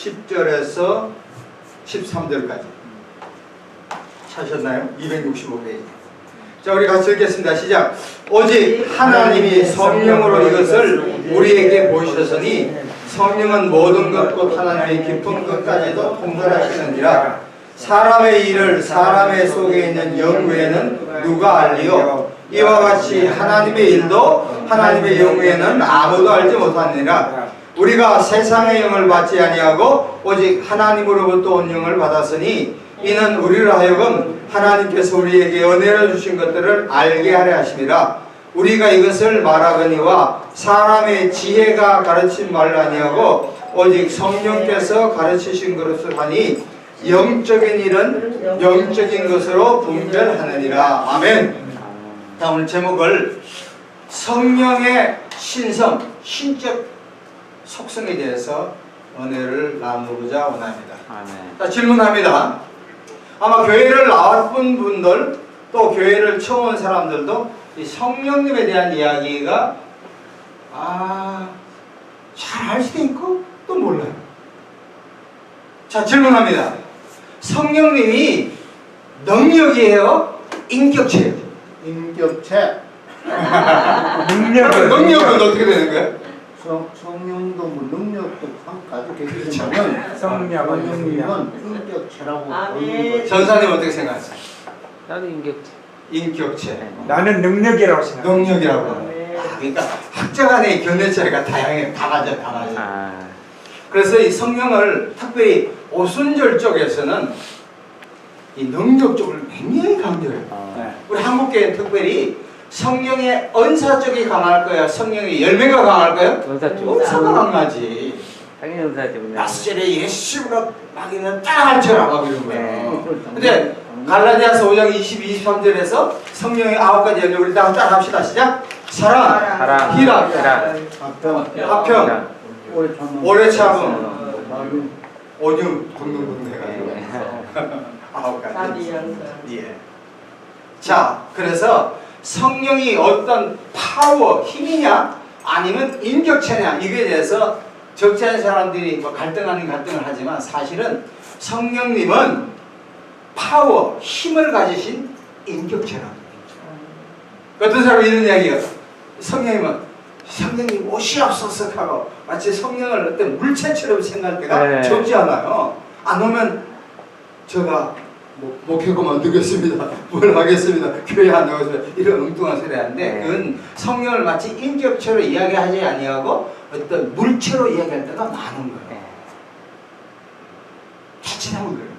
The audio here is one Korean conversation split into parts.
10절에서 13절까지 찾으셨나요? 265페이지. 자, 우리 같이 읽겠습니다. 시작. 오직 하나님이 성령으로 이것을 우리에게 보이셨으니 성령은 모든 것 곧 하나님의 깊은 것까지도 통달하시느니라. 사람의 일을 사람의 속에 있는 영 외에는 누가 알리요? 이와 같이 하나님의 일도 하나님의 영 외에는 아무도 알지 못하느니라. 우리가 세상의 영을 받지 아니하고 오직 하나님으로부터 온 영을 받았으니 이는 우리로 하여금 하나님께서 우리에게 은혜로 주신 것들을 알게 하려 하심이라. 우리가 이것을 말하거니와 사람의 지혜가 가르친 말을 아니하고 오직 성령께서 가르치신 것을 하니 영적인 일은 영적인 것으로 분별하느니라. 아멘. 자, 오늘 제목을 성령의 신성, 신적 속성에 대해서 은혜를 나누고자 원합니다. 아멘. 자, 질문합니다. 아마 교회를 나왔던 분들 또 교회를 처음 온 사람들도 이 성령님에 대한 이야기가 잘 알 수도 있고 또 몰라요. 자, 질문합니다. 성령님이 능력이에요? 인격체예요? 인격체. 능력은 어떻게 되는 거예요? 성령도 뭐 능력도 가지고 계시지만 성령님은 인격체라고 보는 거죠. 전사님 어떻게 생각하세요? 나도 인격체. 인격체. 나는 능력이라고 생각해. 능력이라고. 그러니까 학자 간의 견해 차이가 다양해요. 다 맞아요. 그래서 이 성령을 특별히 오순절 쪽에서는 이 능력 쪽을 굉장히 강조해요. 우리 한국교회는 특별히 성령의 은사 쪽이 강할 거야? 성령의 열매가 강할 거야? 은사 쪽. 은사가 강하지. 당연히 은사 때문에. 나스절에 예수가 막 있는 따라할처럼 막 이런 거예요. 근데 갈라디아서 5장 22, 23절에서 성령의 9가지 열매 우리 다 합시다. 시작. 사랑, 희락, 화평, 오래 참음, 온유, 등등등 해가지고 9가지. 예. 자, 그래서 성령이 어떤 파워, 힘이냐 아니면 인격체냐 이거에 대해서 적지 않은 사람들이 뭐 갈등을 하지만 사실은 성령님은 파워, 힘을 가지신 인격체라는 거죠. 어떤 사람이 이런 이야기가 성령님 오시옵소서 하고 마치 성령을 어떤 물체처럼 생각할 때가 적지 않아요. 안 오면 제가 목회고만 두겠습니다. 뭘 하겠습니다. 교회 안 나가겠습니다. 이런 엉뚱한 소리 하는데 그건 성령을 마치 인격체로 이야기하지 아니하고 어떤 물체로 이야기할 때가 많은 거예요. 자칫하면 그래요.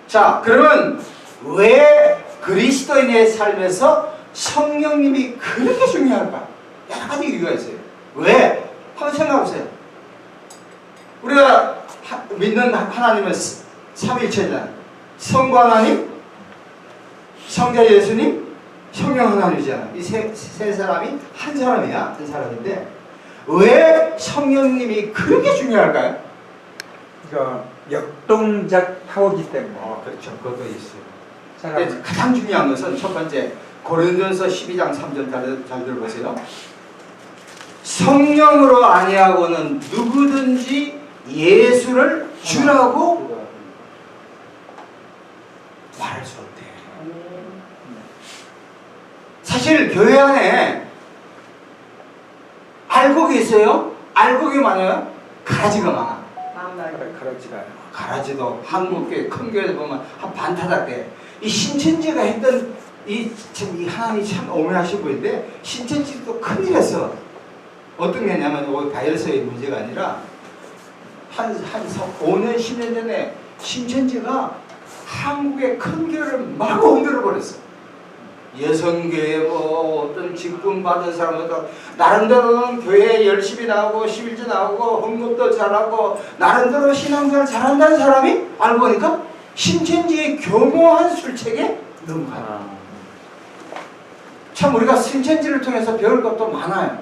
자, 그러면 왜 그리스도인의 삶에서 성령님이 그렇게 중요할까? 여러 가지 이유가 있어요. 왜? 한번 생각해보세요. 우리가 믿는 하나님은 삼위일체잖아요. 성부 하나님, 성자 예수님, 성령 하나님이잖아. 이 세 사람이 한 사람이야. 한 사람인데 왜 성령님이 그렇게 중요할까요? 그러니까 역동적 파워기 때문에. 그렇죠. 그것도 있어요. 사람을. 가장 중요한 것은 첫 번째 고린도전서 12장 3절 잘 들어보세요. 성령으로 아니하고는 누구든지 예수를 주라고 말할 수 없대. 사실 교회 안에 알곡이 있어요. 알곡이 많아요. 가라지가 많아. 가라지도 한국교회 큰 교회에 보면 한 반타닥대. 이 신천지가 했던 이 하나님이 참 오묘하신 분인데 신천지도 큰일 했어. 어떤 게 있냐면 바이러스의 문제가 아니라 한 5년 10년 전에 신천지가 한국의 큰 교회를 마구 흔들어 버렸어. 여성교회 뭐 어떤 직분 받은 사람들 나름대로는 교회에 열심히 나오고 11조 나오고 헌금도 잘하고 나름대로 신앙생활 잘한다는 사람이 알고 보니까 신천지의 교묘한 술책에 넘어가요. 참 우리가 신천지를 통해서 배울 것도 많아요.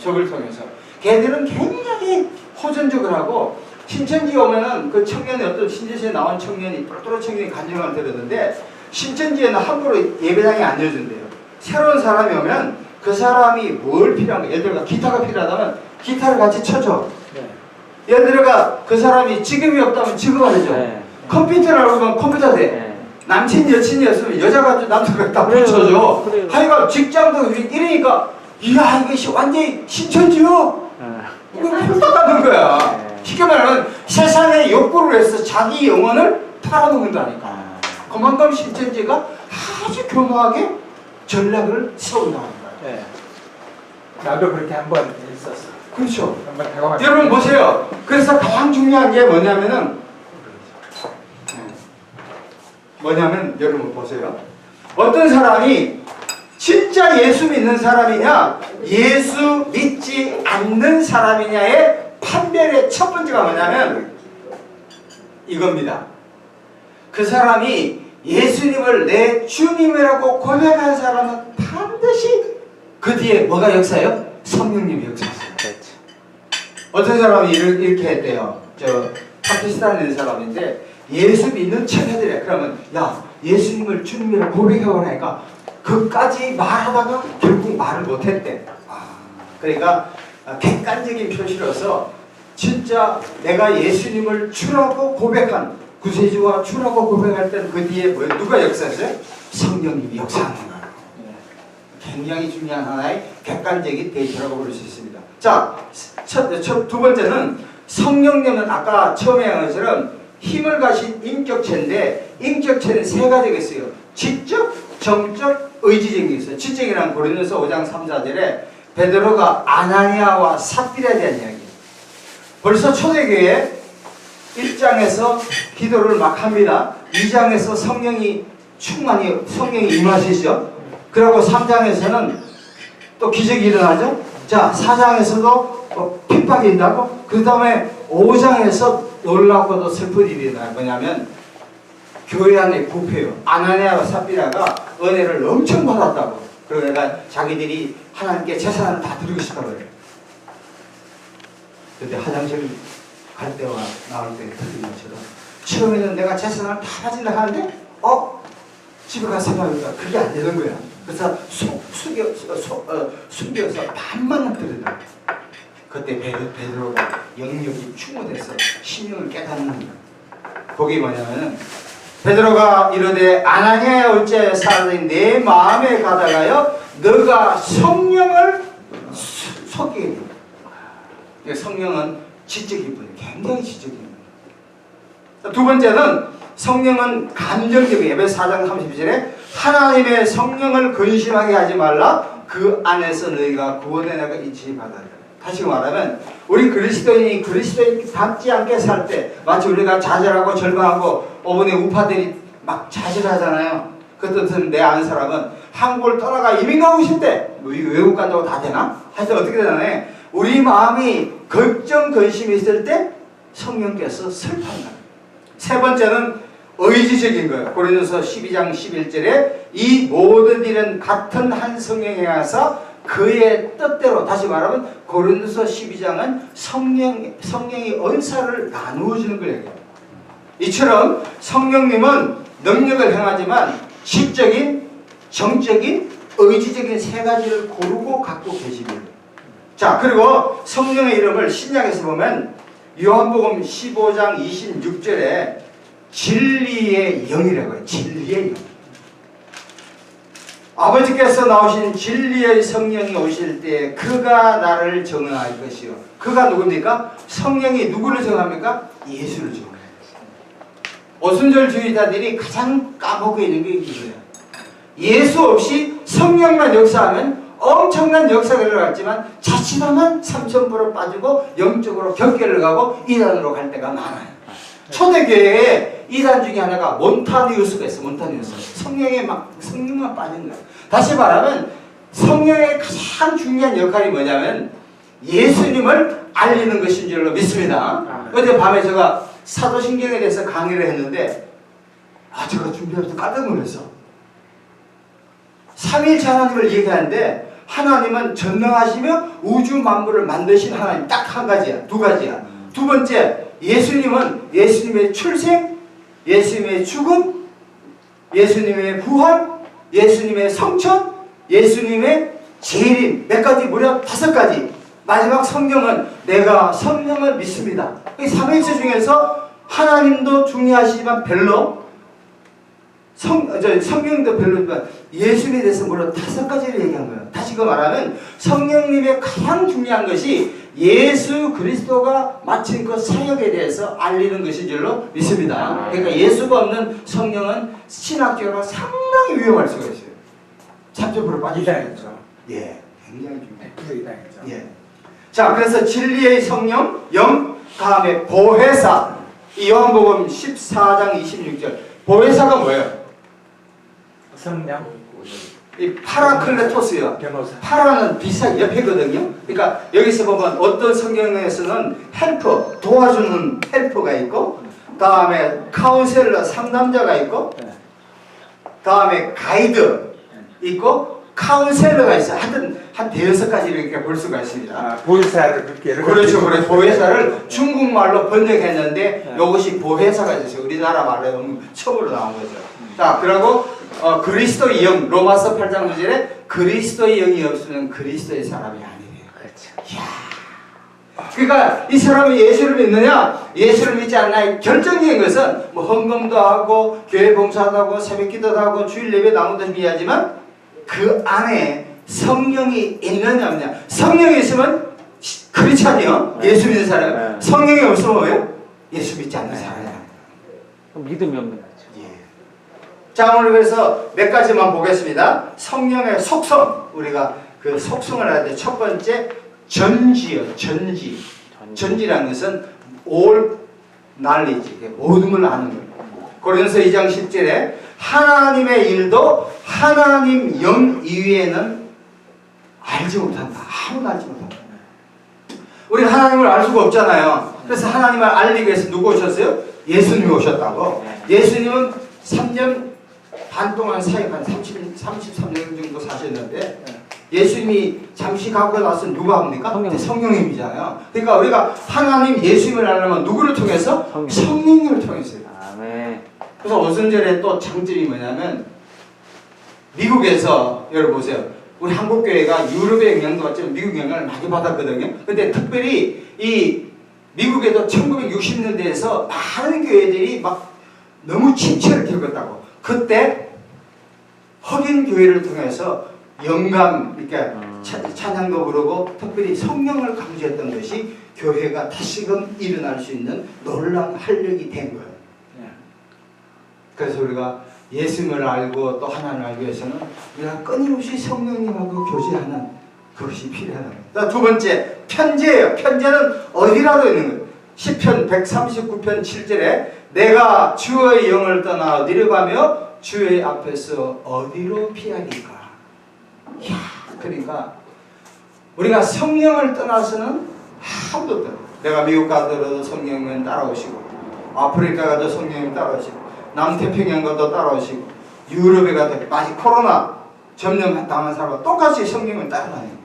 적을 통해서 걔들은 굉장히 호전적을 하고 신천지 오면은 그 청년이 어떤 신천지에 나온 청년이 똘똘한 청년이 간증을 들었는데 신천지에는 함부로 예배당에 안 열어준대요. 새로운 사람이 오면 그 사람이 뭘 필요한가? 예를 들어 기타가 필요하다면 기타를 같이 쳐줘. 예를 들어가 그 사람이 직업이 없다면 직업을 하죠. 네. 컴퓨터를 알고 컴퓨터 돼. 네. 남친 여친이었으면 여자가 남자가 다 그래요. 붙여줘. 그래요. 하여간 직장도 이러니까 이야 이것이 완전히 신천지요. 이거 훌떡하는 거야. 네. 쉽게 말하면 세상에 욕구를 해서 자기 영혼을 팔아먹는다니까. 그만큼 신천지가 아주 교묘하게 전략을 세운다는 거야. 네. 나도 그렇게 한번 있었어. 그렇죠. 한번 다가왔어. 여러분 보세요. 그래서 가장 중요한 게 뭐냐면 여러분 보세요. 어떤 사람이 진짜 예수 믿는 사람이냐 예수 믿지 않는 사람이냐의 판별의 첫 번째가 뭐냐면 이겁니다. 그 사람이 예수님을 내 주님이라고 고백한 사람은 반드시 그 뒤에 뭐가 역사예요? 성령님이 역사했어요. 그렇죠. 어떤 사람이 이렇게 했대요. 저 파키스탄에 있는 사람인데 예수 믿는 척해드려. 그러면 야 예수님을 주님이라고 고백해보라니까 그까지 말하다가 결국 말을 못했대. 그러니까 객관적인 표시로서 진짜 내가 예수님을 주라고 고백한 구세주와 주라고 고백할 때는 그 뒤에 뭐 누가 역사했어요? 성령님이 역사하는 거예요. 굉장히 중요한 하나의 객관적인 데이터라고 볼 수 있습니다. 자, 두 번째는 성령님은 아까 처음에 한 것처럼 힘을 가진 인격체인데 인격체는 세 가지가 있어요. 지적, 정적, 의지적인 게 있어요. 지적이란 고린도서 5장 3, 4절에 베드로가 아나니아와 삽비라에 대한 이야기예요. 벌써 초대교회 1장에서 기도를 막 합니다. 2장에서 성령이 임하시죠. 그리고 3장에서는 또 기적이 일어나죠. 자, 4장에서도 핍박이 있다고. 그 다음에 5장에서 놀랍고도 슬픈 일이 일어나요. 뭐냐면 교회 안에 부패요. 아나니아와 삽비라가 은혜를 엄청 받았다고. 그러니까 자기들이 하나님께 재산을 다 드리고 싶다고 해요. 그때 화장실 갈 때와 나올 때 틀린 것처럼 처음에는 내가 재산을 다 가진다 하는데 집에 가서 생각하니까 그게 안 되는 거야. 그래서 숨겨서 반만 드린다. 그때 베드로가 영역이 충분해서 신령을 깨닫는 거야. 그게 뭐냐면은 베드로가 이르되 아나니아의 어째 사람이 내 마음에 가다가요 너가 성령을 속이게 돼. 성령은 지적인 분이에요. 굉장히 지적인 분이에요. 두 번째는 성령은 감정적이에요. 에베소 4장 32절에 하나님의 성령을 근심하게 하지 말라. 그 안에서 너희가 구원의 내가 인치 받아야 돼. 다시 말하면 우리 그리스도인이 그리스도인답지 않게 살 때 마치 우리가 좌절하고 절망하고 오분의 우파들이 막 좌절하잖아요. 그 뜻은 내 아는 사람은 한국을 떠나가 이민 가고 싶대. 외국 간다고 다 되나? 하여튼 어떻게 되나? 우리 마음이 걱정 근심이 있을 때 성령께서 슬퍼한다. 세 번째는 의지적인 거예요. 고린도서 12장 11절에 이 모든 일은 같은 한 성령에 하사 그의 뜻대로. 다시 말하면 고린도서 12장은 성령이 은사를 나누어 주는 걸 얘기해요. 이처럼 성령님은 능력을 행하지만 지적인, 정적인, 의지적인 세 가지를 고르고 갖고 계십니다. 자, 그리고 성령의 이름을 신약에서 보면 요한복음 15장 26절에 진리의 영이라고 해요. 진리의 영. 아버지께서 나오신 진리의 성령이 오실 때 그가 나를 정할 것이요. 그가 누굽니까? 성령이 누구를 정합니까? 예수를 정합니다. 오순절주의자들이 가장 까먹고 있는 게 이거예요. 예수 없이 성령만 역사하면 엄청난 역사가 일어났지만 자칫하면 삼천포로 빠지고 영적으로 격결을 가고 이단으로 갈 때가 많아요. 초대교회에 이단 중에 하나가 몬타니우스가 있어요. 몬타니우스. 성령만 빠진 거예요. 다시 말하면 성령의 가장 중요한 역할이 뭐냐면 예수님을 알리는 것인 줄로 믿습니다. 어제 밤에 제가 사도신경에 대해서 강의를 했는데 제가 준비하면서 깜짝 놀랐어. 삼위일체 하나님을 얘기하는데 하나님은 전능하시며 우주 만물을 만드신 하나님 딱 한 가지야. 두 가지야. 두 번째, 예수님은 예수님의 출생, 예수님의 죽음, 예수님의 부활, 예수님의 성천, 예수님의 재림, 몇 가지, 무려 5가지 마지막 성경은 내가 성령을 믿습니다. 이 삼위일체 중에서 하나님도 중요하시지만 별로 성령도 별로지만 예수님에 대해서 물론 5가지를 얘기한 거예요. 다시 그 말하면 성령님의 가장 중요한 것이 예수 그리스도가 마친 그 사역에 대해서 알리는 것인 줄로 믿습니다. 그러니까 예수가 없는 성령은 신학적으로 상당히 위험할 수가 있어요. 3.9% 빠질 수 있죠. 예, 굉장히 중요해요. 100% 예. 자, 그래서 진리의 성령, 영, 다음에 보혜사. 이 요한복음 14장 26절. 보혜사가 뭐예요? 성령, 이 파라클레토스요. 변호사. 파라는 비슷한 옆에거든요. 그러니까 여기서 보면 어떤 성경에서는 헬퍼, 도와주는 헬퍼가 있고, 다음에 카운셀러, 상담자가 있고, 다음에 가이드 있고, 카운셀러가 있어요. 하여튼 한 5가지를 이렇게 볼 수가 있습니다. 아, 보혜사를 그렇게 그렇죠. 그래 보혜사를 중국말로 번역했는데 이것이 보혜사가 있어요. 우리나라 말로 처음으로 나온 거죠. 자, 그리고 그리스도의 영, 로마서 8장 9절에 그리스도의 영이 없으면 그리스도의 사람이 아니에요. 그렇죠. 이야. 그러니까 이 사람이 예수를 믿느냐, 예수를 믿지 않나, 결정적인 것은 뭐 헌금도 하고 교회 봉사도 하고 새벽기도도 하고 주일 예배 나오는 데 중요하지만 그 안에 성령이 있느냐 없느냐. 성령이 있으면 크리스찬이요. 예수 믿는 사람. 성령이 없으면 뭐예요? 예수 믿지 않는 사람이야. 믿음이 없는 거죠. 예. 자, 오늘 그래서 몇 가지만 보겠습니다. 성령의 속성. 우리가 그 속성을 알아야 돼. 첫 번째 전지요. 전지. 전지라는 것은 all knowledge. 모든 걸 아는 거예요. 고린도서 2장 10절에 하나님의 일도 하나님 영 이외에는 알지 못한다. 아무도 알지 못한다. 우리는 하나님을 알 수가 없잖아요. 그래서 하나님을 알리기 위해서 누구 오셨어요? 예수님이 오셨다고. 예수님은 3년 반 동안 사역한 33년 정도 사셨는데 예수님이 잠시 가고 나서 누가 합니까? 성령님이잖아요. 그러니까 우리가 하나님 예수님을 알려면 누구를 통해서? 성령님을 통해서요. 아멘. 그래서 오순절에 또 장점이 뭐냐면 미국에서 여러분 보세요. 우리 한국교회가 유럽의 영향도 받지만 미국 영향을 많이 받았거든요. 근데 특별히 이 미국에도 1960년대에서 많은 교회들이 막 너무 침체를 겪었다고. 그때 흑인 교회를 통해서 영감, 그러니까 찬양도 부르고 특별히 성령을 강조했던 것이 교회가 다시금 일어날 수 있는 놀라운 활력이 된 거예요. 그래서 우리가 예수님을 알고 또 하나님을 알기 위해서는 우리가 끊임없이 성령님하고 교제하는 그것이 필요하다. 두 번째, 편지예요. 편지는 어디라도 있는 거예요. 시편 139편 7절에 내가 주의 영을 떠나 어디로 가며 주의 앞에서 어디로 피하리까. 이야, 그러니까 우리가 성령을 떠나서는 아무도 없다. 내가 미국 가더라도 성령은 따라오시고 아프리카 가도 성령님 따라오시고 남태평양 가도 따라오시고 유럽에 가도 마치 코로나 점령 당한 사람과 똑같이 성령을 따라다니는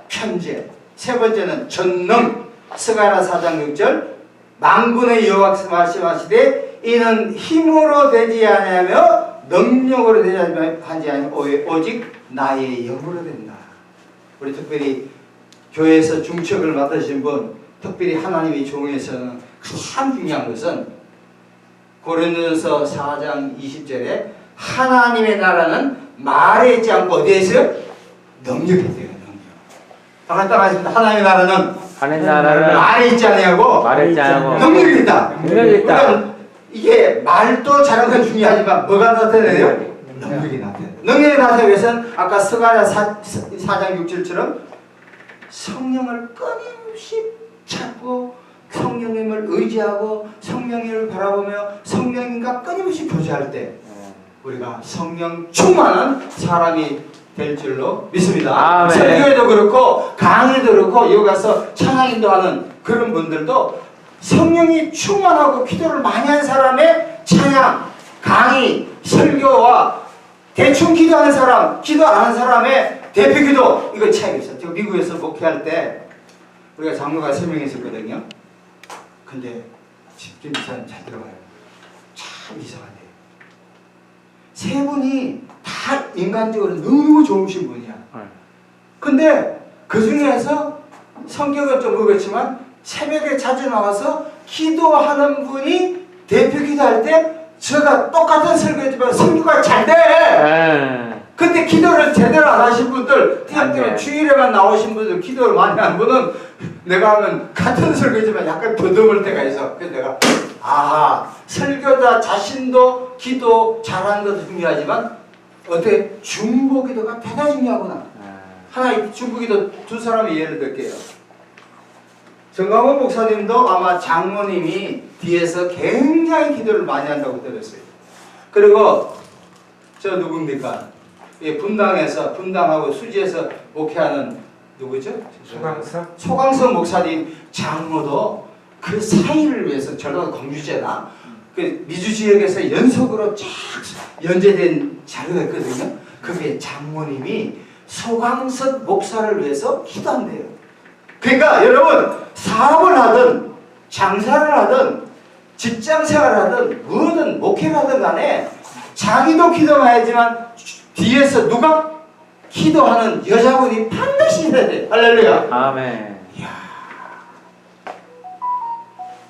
편지. 세 번째는 전능. 스가랴 4장 6절 만군의 여호와께서 말씀하시되 이는 힘으로 되지 아니하며 능력으로 되지 아니하며 오직 나의 영으로 된다. 우리 특별히 교회에서 중책을 맡으신 분, 특별히 하나님의 종에서는 가장 중요한 것은 고린도전서 4장 20절에 하나님의 나라는 말에 있지 않고 어디에 있어요? 능력이 있대요. 능력. 따라하십니다. 하나님의 나라는 말에 있지 않냐고 능력이 있다. 능력이 있다. 그러니까 이게 말도 잘하는 건 중요하지만 뭐가 나타내요? 능력이 나타내요. 능력이 나타내기 위해서는 아까 스가랴 4장 6절처럼 성령을 끊임없이 찾고 성령님을 의지하고 성령님을 바라보며 성령님과 끊임없이 교제할 때 우리가 성령 충만한 사람이 될 줄로 믿습니다. 설교에도 그렇고 강의도 그렇고 여기 가서 찬양인도 하는 그런 분들도 성령이 충만하고 기도를 많이 한 사람의 찬양, 강의, 설교와 대충 기도하는 사람, 기도 안 하는 사람의 대표 기도, 이거 차이가 있어요. 제가 미국에서 목회할 때 우리가 장로가 3명 있었거든요. 근데 집중 기사는 잘 들어가요. 참 이상하네. 세 분이 다 인간적으로 너무 좋으신 분이야. 근데 그 중에서 성격은 좀 그렇지만 새벽에 자주 나와서 기도하는 분이 대표 기도할 때 제가 똑같은 설교지만 성교가 잘 돼. 네. 근데 기도를 제대로 안 하신 분들, 안 돼. 주일에만 나오신 분들, 기도를 많이 하는 분은 내가 하면 같은 설교지만 약간 더듬을 때가 있어. 그래서 내가 설교자 자신도 기도 잘하는 것도 중요하지만 어때? 중보기도가 대단히 중요하구나. 하나 중보기도 두 사람의 예를 들게요. 정강원 목사님도 아마 장모님이 뒤에서 굉장히 기도를 많이 한다고 들었어요. 그리고 저 누굽니까? 분당하고 수지에서 목회하는 누구죠? 소강석 목사님 장모도 그 사이를 위해서 전라도 광주제나 그 미주 지역에서 연속으로 쫙 연재된 자료가 있거든요. 그게 장모님이 소강석 목사를 위해서 기도한대요. 그러니까 여러분 사업을 하든 장사를 하든 직장생활을 하든 뭐든 목회를 하든 간에 자기도 기도해야지만 뒤에서 누가 기도하는 여자분이 반드시 있어야 돼. 할렐루야. 아멘. 이야.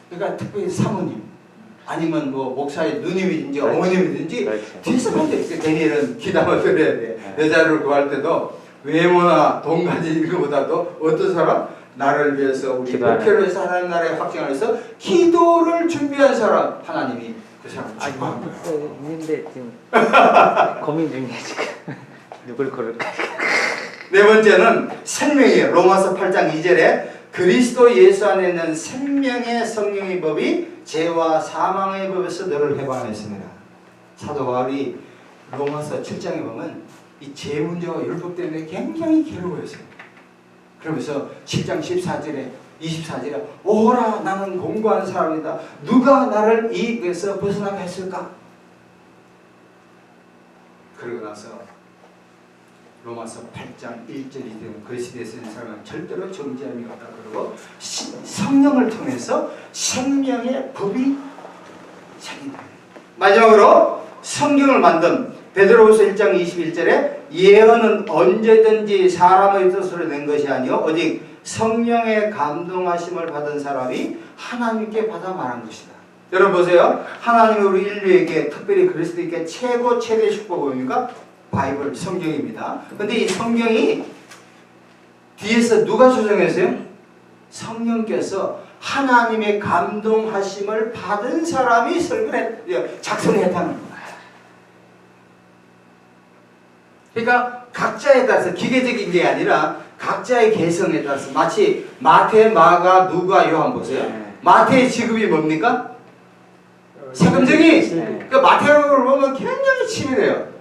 그러니까 특별히 사모님 아니면 뭐 목사의 누님이든지 그렇지. 어머님이든지 그렇지. 뒤에서 반드시 대니엘은 기도를 드려야 돼. 여자를 구할 때도 외모나 돈 가진 것보다도 어떤 사람? 나를 위해서 우리 목회를 위해서 하나님 나라의 확장을 위해서 기도를 준비한 사람 하나님이 그 사람을 축복한 거예요. 있는데 지금 고민 중이야 지금. 누굴 고를까? 네 번째는 생명이에요. 로마서 8장 2절에 그리스도 예수 안에 있는 생명의 성령의 법이 죄와 사망의 법에서 너를 해방했습니다. 사도 바울이 로마서 7장에 보면 이 죄 문제와 율법 때문에 굉장히 괴로워했어요. 그러면서 7장 14절에 24절에 오라 나는 공고한 사람이다. 누가 나를 이 것에서 벗어나게 했을까? 그러고 나서 로마서 8장 1절이 되면 그리스도에 쓰는 사람은 절대로 정죄함이 없다. 그러고 성령을 통해서 생명의 법이 생긴다. 마지막으로 성경을 만든 베드로후서 1장 21절에 예언은 언제든지 사람의 뜻으로 낸 것이 아니요 오직 성령의 감동하심을 받은 사람이 하나님께 받아 말한 것이다. 여러분 보세요. 하나님이 우리 인류에게 특별히 그리스도에게 최대 축복이 뭡니까? 바이블 성경입니다. 근데 이 성경이 뒤에서 누가 조정했어요? 성령께서 하나님의 감동하심을 받은 사람이 작성했다는 거예요. 그러니까 각자에 따라서 기계적인 게 아니라 각자의 개성에 따라서 마치 마태, 마가, 누가, 요한 보세요. 마태의 직업이 뭡니까? 세금쟁이. 그러니까 마태복음을 보면 굉장히 치밀해요.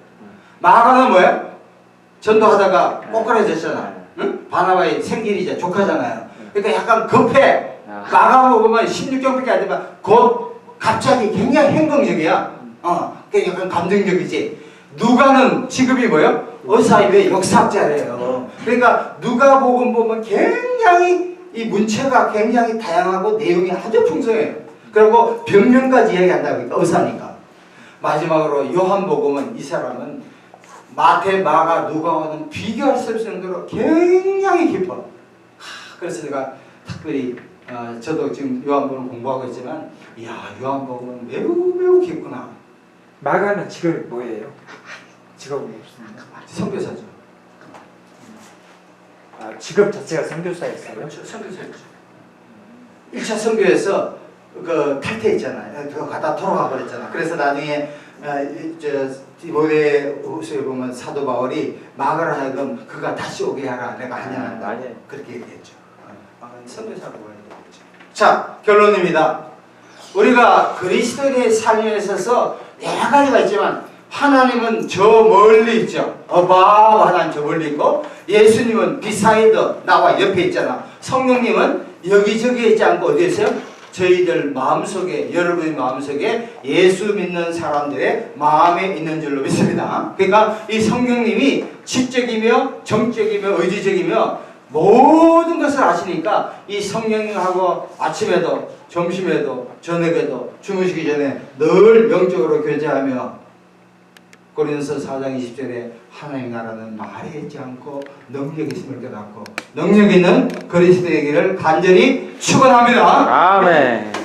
마가는 뭐예요? 전도하다가 꼬꾸라졌잖아. 응? 바나바의 생길이자 조카잖아요. 그러니까 약간 급해. 마가복음 보면 16경밖에 안 되면 곧 갑자기 굉장히 행동적이야. 그러니까 약간 감정적이지. 누가는 직업이 뭐예요? 의사이외 역사학자래요. 그러니까 누가복음 보면 굉장히 이 문체가 굉장히 다양하고 내용이 아주 풍성해요. 그리고 병명까지 이야기한다고 의사니까. 마지막으로 요한복음은 이 사람은 마태, 마가, 누가와는 비교할 수 없을 정도로 굉장히 깊어. 그래서 제가 특별히 저도 지금 요한복음을 공부하고 있지만 이야 요한복음은 매우 깊구나. 마가는 직업이 뭐예요? 직업이 없습니다. 선교사죠. 직업 자체가 선교사였어요? 그렇죠. 선교사였죠. 1차 선교에서 그 탈퇴했잖아요. 그거 갖다 돌아가 버렸잖아. 그래서 나중에 디모데후서에 보면 사도 바울이 마가를 하여금 그가 다시 오게 하라. 내가 환영한다. 그렇게 얘기했죠. 마가는 선교사라고 얘기했죠. 자, 결론입니다. 우리가 그리스도인의 삶에 있어서 여러 가지가 있지만 하나님은 저 멀리 있죠. 어바우 하나님 저 멀리 있고 예수님은 비사이드 나와 옆에 있잖아. 성령님은 여기저기 있지 않고 어디에 있어요? 저희들 마음속에 여러분의 마음속에 예수 믿는 사람들의 마음에 있는 줄로 믿습니다. 그러니까 이 성령님이 지적이며 정적이며 의지적이며 모든 것을 아시니까 이 성령님하고 아침에도 점심에도 저녁에도 주무시기 전에 늘 영적으로 교제하며 고린도서 4장 20절에 하나님의 나라는 말에 있지 않고 능력이 있음을 깨닫고 능력 있는 그리스도의 길을 간절히 축원합니다. 아멘.